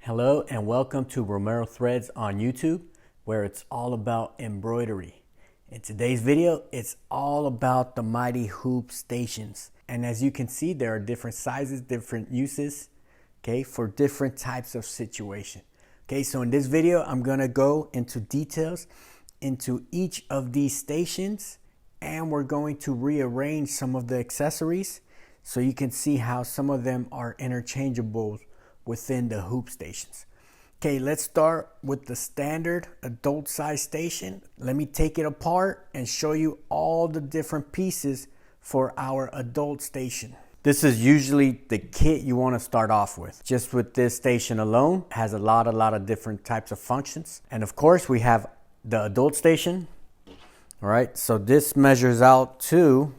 Hello and welcome to Romero Threads on YouTube, where it's all about embroidery. In today's video, it's all about the mighty hoop stations. And as you can see, there are different sizes, different uses, okay, for different types of situation. Okay, so in this video, I'm gonna go into details into each of these stations, and we're going to rearrange some of the accessories so you can see how some of them are interchangeable within the hoop stations. Okay, let's start with the standard adult size station. Let me take it apart and show you all the different pieces for our adult station. This is usually the kit you want to start off with. Just with this station alone, it has a lot of different types of functions. And of course, we have the adult station. All right, so this measures out to,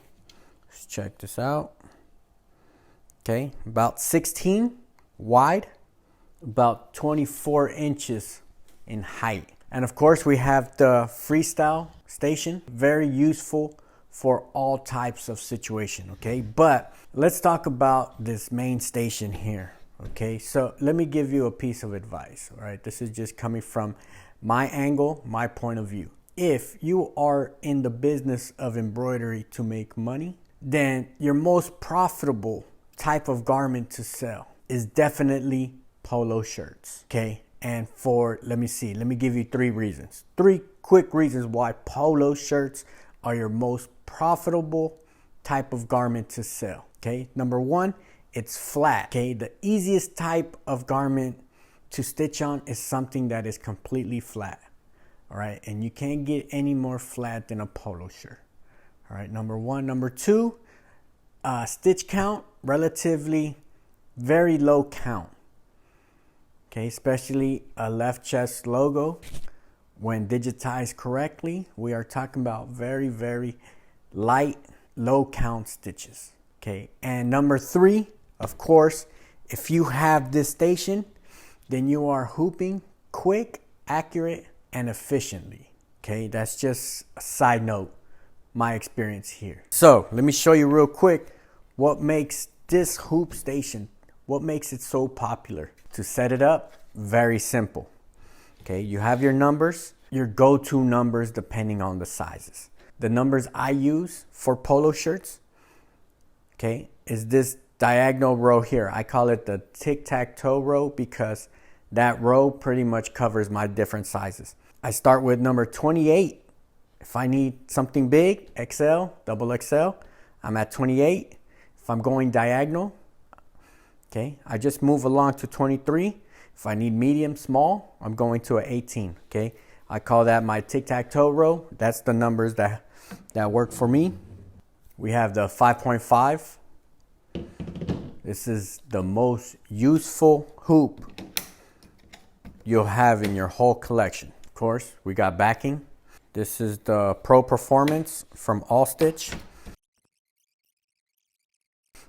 let's check this out. Okay, about 16 wide, about 24 inches in height. And of course, we have the freestyle station, very useful for all types of situation, okay? But let's talk about this main station here, okay? So let me give you a piece of advice, all right? This is just coming from my angle, my point of view. If you are in the business of embroidery to make money, then your most profitable type of garment to sell is definitely polo shirts, okay? And let me give you three quick reasons why polo shirts are your most profitable type of garment to sell, okay? Number one, it's flat, okay? The easiest type of garment to stitch on is something that is completely flat, all right? And you can't get any more flat than a polo shirt, all right? Number one. Number two, stitch count, relatively very low count, okay? Especially a left chest logo, when digitized correctly, we are talking about very light, low count stitches, okay? And number three, of course, if you have this station, then you are hooping quick, accurate, and efficiently, okay? That's just a side note, my experience here. So let me show you real quick what makes this hoop station, what makes it so popular. To set it up, very simple, okay? You have your numbers, your go-to numbers depending on the sizes. The numbers I use for polo shirts, okay, is this diagonal row here. I call it the tic-tac-toe row because that row pretty much covers my different sizes. I start with number 28. If I need something big, XL, double XL, I'm at 28. If I'm going diagonal, okay, I just move along to 23. If I need medium, small, I'm going to an 18, okay? I call that my tic-tac-toe row. That's the numbers that work for me. We have the 5.5. This is the most useful hoop you'll have in your whole collection. Of course, we got backing. This is the Pro Performance from AllStitch.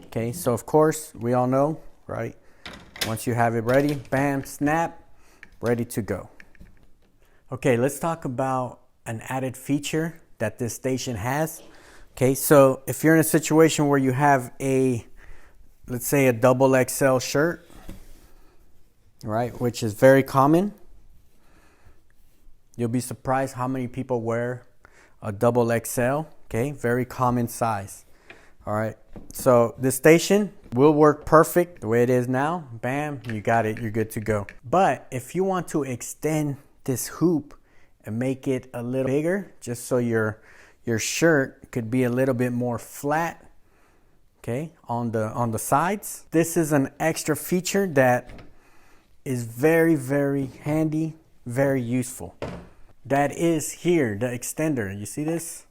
Okay, so of course, we all know, right? Once you have it ready, bam, snap, ready to go. Okay, let's talk about an added feature that this station has. Okay, so if you're in a situation where you have let's say a double XL shirt, right, which is very common, you'll be surprised how many people wear a double XL, okay, very common size. All right, so this station will work perfect the way it is now. Bam, you got it, you're good to go. But if you want to extend this hoop and make it a little bigger, just so your shirt could be a little bit more flat, okay, on the sides, this is an extra feature that is very handy, very useful. That is here, the extender. You see this?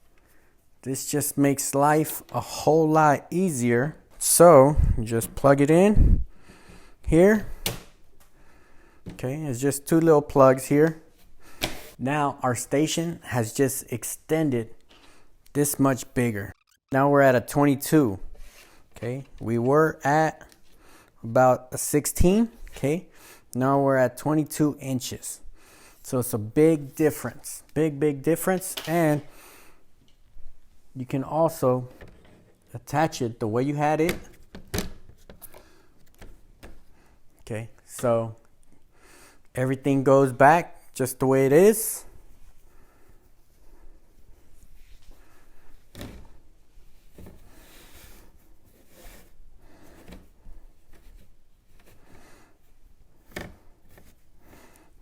This just makes life a whole lot easier. So you just plug it in here. Okay, it's just two little plugs here. Now our station has just extended this much bigger. Now we're at a 22. Okay, we were at about a 16. Okay, now we're at 22 inches. So it's a big difference, big difference. And you can also attach it the way you had it. Okay, so Everything goes back just the way it is.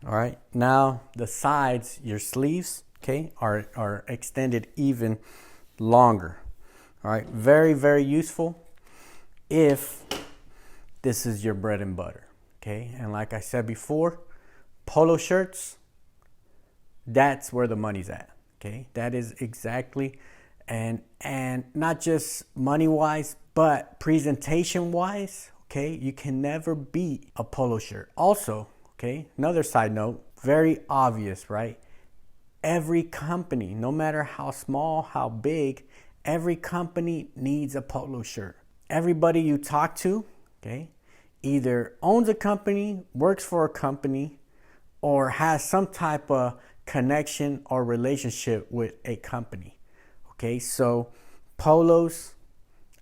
All right, now the sides, your sleeves, okay, are extended even longer. All right, very, very useful if this is your bread and butter, okay? And like I said before, polo shirts, that's where the money's at, okay? That is exactly, and not just money-wise, but presentation-wise, okay? You can never beat a polo shirt. Also, okay, another side note, very obvious, right? Every company, no matter how small, how big, every company needs a polo shirt. Everybody you talk to, okay, either owns a company, works for a company, or has some type of connection or relationship with a company. Okay, so polos,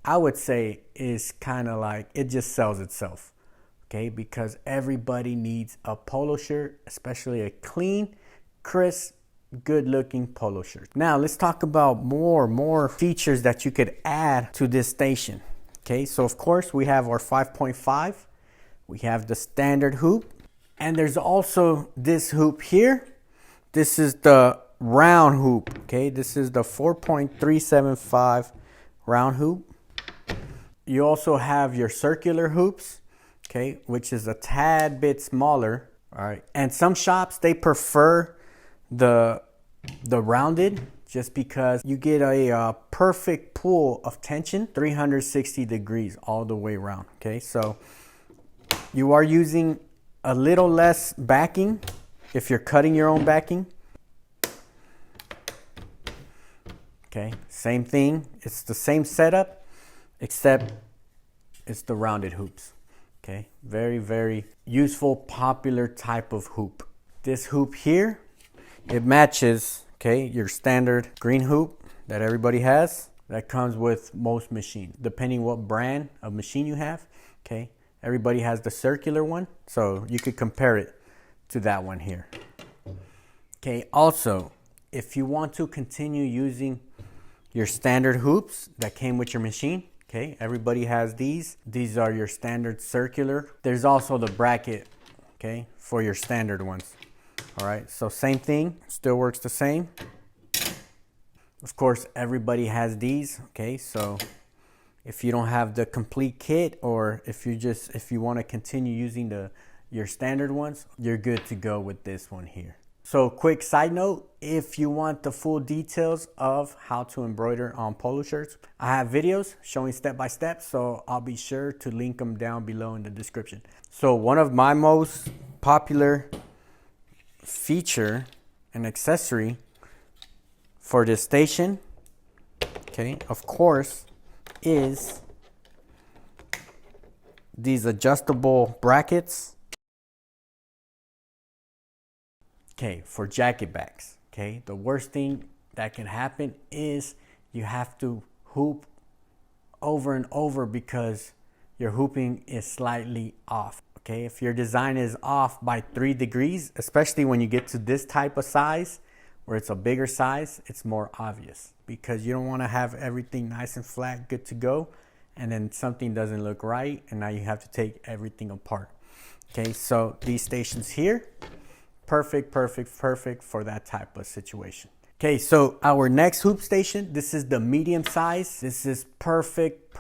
I would say, is kind of like, it just sells itself. Okay, because everybody needs a polo shirt, especially a clean, crisp, good looking polo shirt. Now let's talk about more features that you could add to this station. Okay, so of course we have our 5.5, we have the standard hoop, and there's also this hoop here. This is the round hoop. Okay, this is the 4.375 round hoop. You also have your circular hoops, okay, which is a tad bit smaller. All right, and some shops, they prefer the rounded, just because you get a perfect pull of tension, 360 degrees all the way around. Okay, so you are using a little less backing if you're cutting your own backing. Okay, same thing, it's the same setup, except it's the rounded hoops. Okay, very, very useful, popular type of hoop. This hoop here, it matches, okay, your standard green hoop that everybody has. That comes with most machines, depending what brand of machine you have. Okay, everybody has the circular one, so you could compare it to that one here. Okay, also, if you want to continue using your standard hoops that came with your machine, okay, everybody has these. These are your standard circular. There's also the bracket, okay, for your standard ones. All right, so same thing, still works the same. Of course, everybody has these, okay, so if you don't have the complete kit, or if you want to continue using your standard ones, you're good to go with this one here. So quick side note, if you want the full details of how to embroider on polo shirts, I have videos showing step by step, so I'll be sure to link them down below in the description. So one of my most popular feature and accessory for this station, okay, of course, is these adjustable brackets, okay, for jacket backs. Okay, the worst thing that can happen is you have to hoop over and over because your hooping is slightly off. Okay, if your design is off by 3 degrees, especially when you get to this type of size, where it's a bigger size, it's more obvious, because you don't want to have everything nice and flat, good to go, and then something doesn't look right, and now you have to take everything apart. Okay, so these stations here, perfect for that type of situation. Okay, so our next hoop station, this is the medium size. This is perfect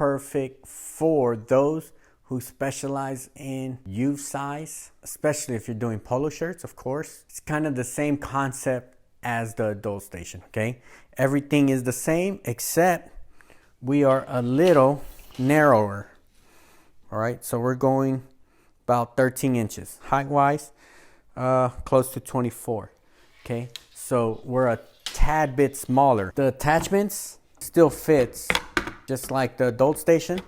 for those who specialize in youth size, especially if you're doing polo shirts, of course. It's kind of the same concept as the adult station, okay? Everything is the same, except we are a little narrower. All right, so we're going about 13 inches height-wise, close to 24, okay? So we're a tad bit smaller. The attachments still fits just like the adult station.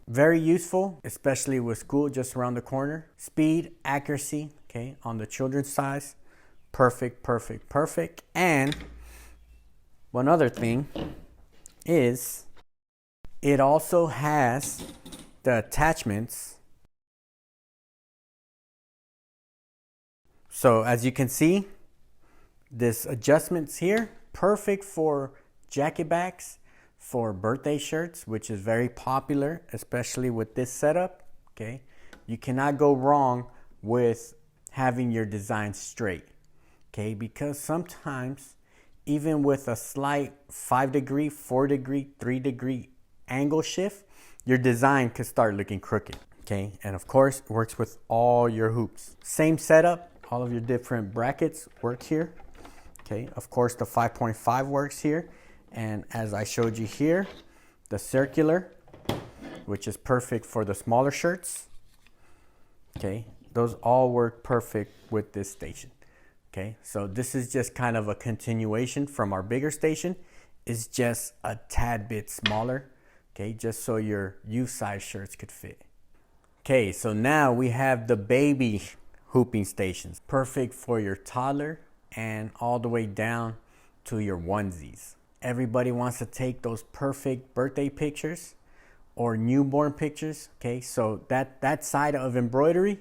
Very useful, especially with school just around the corner. Speed, accuracy, okay, on the children's size, perfect. And one other thing is it also has the attachments So as you can see, this adjustments here, perfect for jacket backs, for birthday shirts, which is very popular, especially with this setup. Okay, you cannot go wrong with having your design straight. Okay, because sometimes even with a slight 5 degree, 4 degree, 3 degree angle shift, your design could start looking crooked. Okay, and of course it works with all your hoops. Same setup, all of your different brackets work here. Okay, of course the 5.5 works here, and as I showed you here, the circular, which is perfect for the smaller shirts. Okay, those all work perfect with this station. Okay, so this is just kind of a continuation from our bigger station. It's just a tad bit smaller. Okay, just so your youth size shirts could fit. Okay, so now we have the baby hooping stations. Perfect for your toddler and all the way down to your onesies. Everybody wants to take those perfect birthday pictures or newborn pictures. Okay, so that side of embroidery,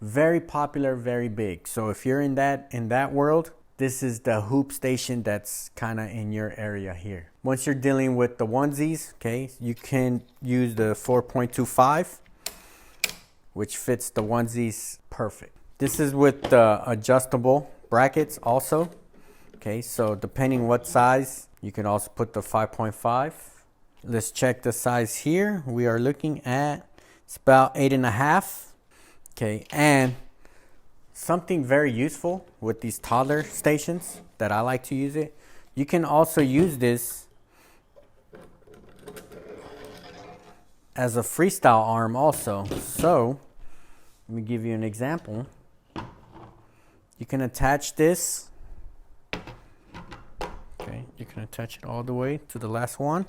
very popular, very big. So if you're in that world, this is the hoop station that's kind of in your area here. Once you're dealing with the onesies, okay, you can use the 4.25, which fits the onesies perfect. This is with the adjustable brackets also. Okay, so depending what size, you can also put the 5.5. Let's check the size here. We are looking at, it's about 8.5. Okay, and something very useful with these toddler stations that I like to use it, you can also use this as a freestyle arm also. So let me give you an example. You can attach this. Okay, you can attach it all the way to the last one.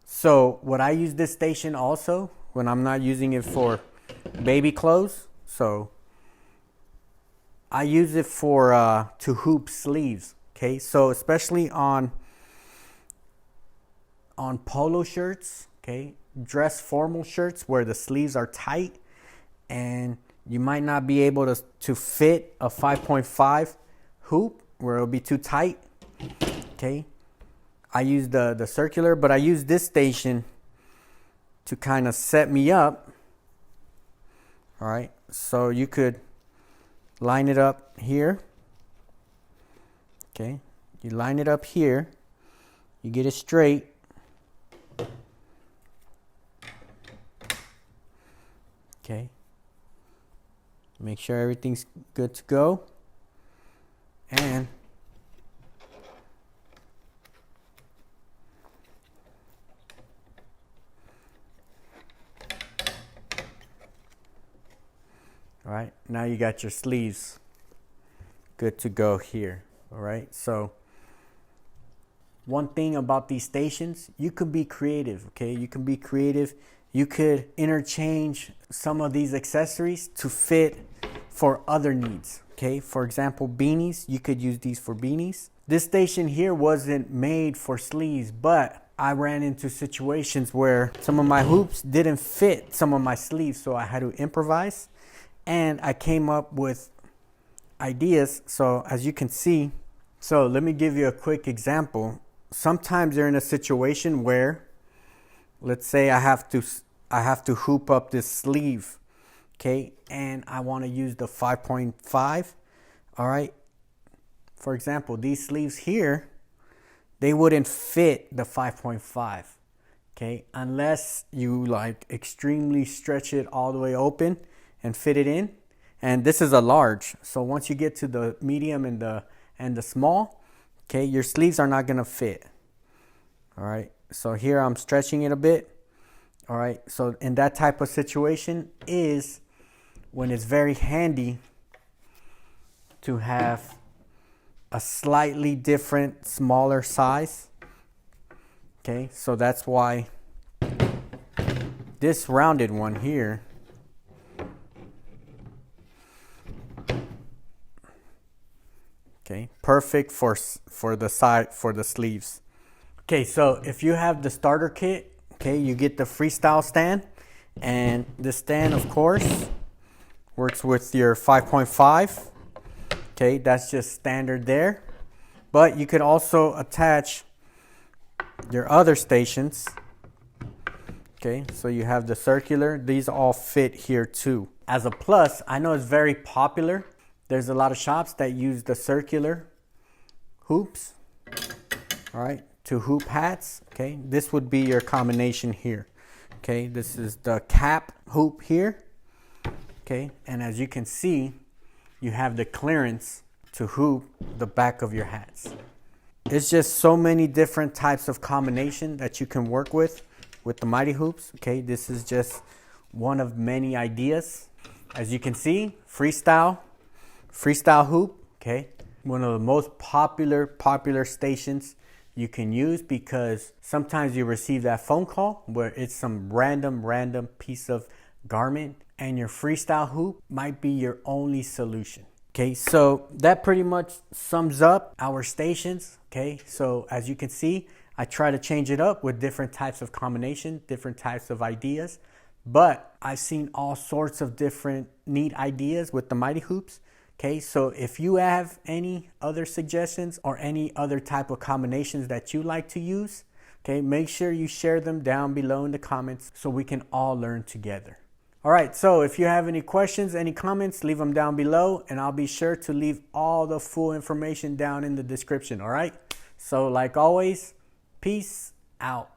So what I use this station also when I'm not using it for baby clothes. So I use it for to hoop sleeves. Okay, so especially on polo shirts, okay, dress formal shirts where the sleeves are tight and you might not be able to fit a 5.5 hoop where it'll be too tight. Okay, I use the circular, but I use this station to kind of set me up. All right, so you could line it up here. Okay, you line it up here, you get it straight. Okay, make sure everything's good to go, and all right, now you got your sleeves good to go here. All right, so one thing about these stations, you could be creative. Okay, you can be creative. You could interchange some of these accessories to fit for other needs. Okay, for example, beanies, you could use these for beanies. This station here wasn't made for sleeves, but I ran into situations where some of my hoops didn't fit some of my sleeves, so I had to improvise. And I came up with ideas. So as you can see, so let me give you a quick example. Sometimes you're in a situation where, let's say I have to hoop up this sleeve, okay, and I want to use the 5.5. All right, for example, these sleeves here, they wouldn't fit the 5.5, okay, unless you like extremely stretch it all the way open and fit it in. And this is a large, so once you get to the medium and the small, okay, your sleeves are not gonna fit. All right, so here I'm stretching it a bit. All right, so in that type of situation is when it's very handy to have a slightly different, smaller size. Okay, so that's why this rounded one here, okay, perfect for the side, for the sleeves. Okay, so if you have the starter kit, okay, you get the freestyle stand, and the stand of course works with your 5.5. Okay, that's just standard there. But you could also attach your other stations. Okay, so you have the circular. These all fit here too. As a plus, I know it's very popular. There's a lot of shops that use the circular hoops, all right, to hoop hats. Okay, this would be your combination here. Okay, this is the cap hoop here. Okay, and as you can see, you have the clearance to hoop the back of your hats. It's just so many different types of combination that you can work with the Mighty Hoops. Okay, this is just one of many ideas. As you can see, freestyle hoop. Okay, one of the most popular stations you can use, because sometimes you receive that phone call where it's some random piece of garment, and your freestyle hoop might be your only solution. Okay, so that pretty much sums up our stations. Okay, so as you can see, I try to change it up with different types of combination, different types of ideas, but I've seen all sorts of different neat ideas with the Mighty Hoops. Okay, so if you have any other suggestions or any other type of combinations that you like to use, okay, make sure you share them down below in the comments so we can all learn together. All right, so if you have any questions, any comments, leave them down below, and I'll be sure to leave all the full information down in the description, all right? So like always, peace out.